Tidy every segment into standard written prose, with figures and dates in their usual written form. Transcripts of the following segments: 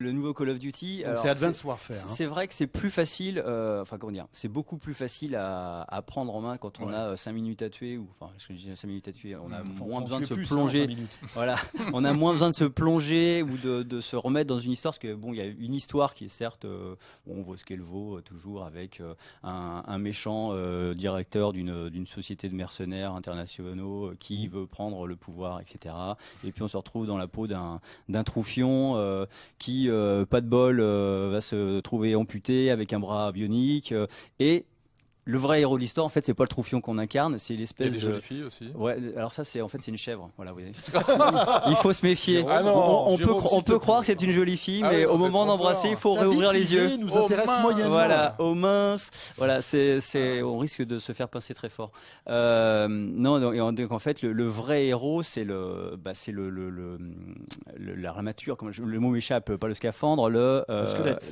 Le nouveau Call of Duty, c'est Advanced Warfare. C'est vrai que c'est plus facile, enfin comment dire, c'est beaucoup plus facile à prendre en main quand on a 5 minutes à tuer, ou enfin, je dis 5 minutes à tuer, on a moins besoin de se plonger. Voilà, on a moins besoin de se plonger ou de se remettre dans une histoire, parce que bon, il y a une histoire qui est certes, on vaut ce qu'elle vaut toujours, avec un méchant directeur d'une société de mercenaires internationaux qui veut prendre le pouvoir, etc. Et puis on se retrouve dans la peau d'un troufion qui pas de bol, va se trouver amputé avec un bras bionique. Et le vrai héros de l'histoire, en fait, c'est pas le troufion qu'on incarne, c'est l'espèce de... Il y a des jolies filles aussi. Ouais, alors ça, c'est une chèvre. Voilà, vous voyez. Il faut se méfier. Ah non, on peut croire que c'est une jolie fille, mais au moment d'embrasser, il faut réouvrir les yeux. Nous intéresse moyennement. Voilà, au mince. Voilà, on risque de se faire pincer très fort. Non, donc en fait, le vrai héros, c'est l'armature. Le mot m'échappe, pas le scaphandre,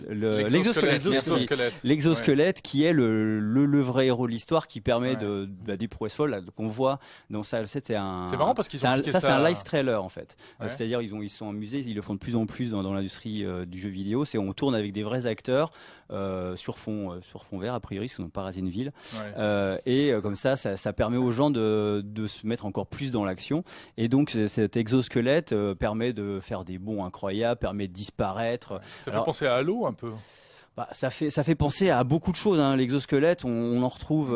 l'exosquelette. L'exosquelette, qui est le vrai héros de l'histoire, qui permet des prouesses folles qu'on voit dans ça. C'est marrant parce qu'ils ont c'est un live trailer en fait. C'est-à-dire ils sont amusés, ils le font de plus en plus dans l'industrie du jeu vidéo. On tourne avec des vrais acteurs sur fond vert a priori, sous Parasiteville. Et comme ça permet aux gens de se mettre encore plus dans l'action. Et donc cet exosquelette permet de faire des bonds incroyables, permet de disparaître. Ça fait penser à Halo un peu. Ça fait penser à beaucoup de choses. Hein. L'exosquelette, on en retrouve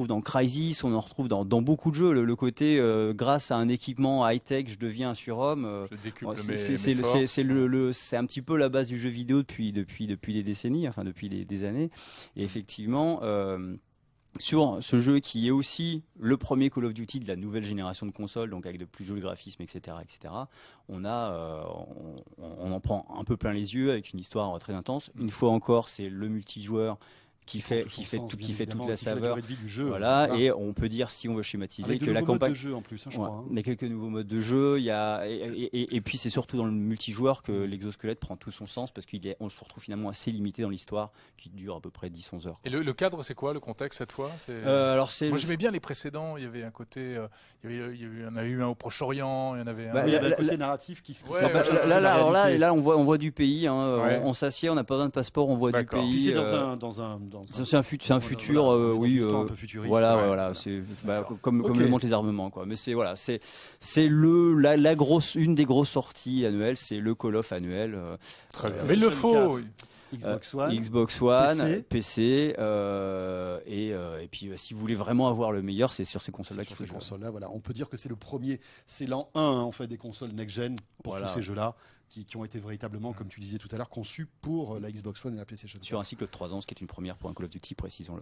dans Crysis, on en retrouve dans beaucoup de jeux. Le côté, grâce à un équipement high-tech, je deviens un surhomme. C'est un petit peu la base du jeu vidéo depuis des décennies, enfin depuis des années. Et effectivement, sur ce jeu qui est aussi le premier Call of Duty de la nouvelle génération de consoles, donc avec de plus jolis graphismes, etc., on en prend un peu plein les yeux avec une histoire très intense. Une fois encore, c'est le multijoueur qui fait toute la saveur du jeu, voilà. Et on peut dire, si on veut schématiser, avec que la campagne de jeu en plus, je crois. Il y a quelques nouveaux modes de jeu, et puis c'est surtout dans le multijoueur que l'exosquelette prend tout son sens, parce qu'on se retrouve finalement assez limité dans l'histoire, qui dure à peu près 10-11 heures. Et le cadre, c'est quoi, le contexte cette fois? Moi j'aimais bien les précédents, il y avait un côté, il y en a eu un au Proche-Orient, il y en avait un... il y avait un côté narratif qui se... Là on voit du pays, hein. On s'assied, on n'a pas besoin de passeport, on voit du pays. Puis c'est dans un c'est un futur, oui, un peu futuriste. Voilà, c'est comme le montrent les armements, quoi. Mais une des grosses sorties annuelles, c'est le Call of annuel. Très bien. Mais il le faut. Xbox One, PC, et puis si vous voulez vraiment avoir le meilleur, c'est sur ces consoles-là qu'il faut jouer. Voilà, on peut dire que c'est le premier, c'est l'an 1 en fait des consoles next-gen pour tous ces jeux-là. Qui ont été véritablement, comme tu disais tout à l'heure, conçus pour la Xbox One et la PlayStation 4. Sur un cycle de 3 ans, ce qui est une première pour un Call of Duty, précisons-le.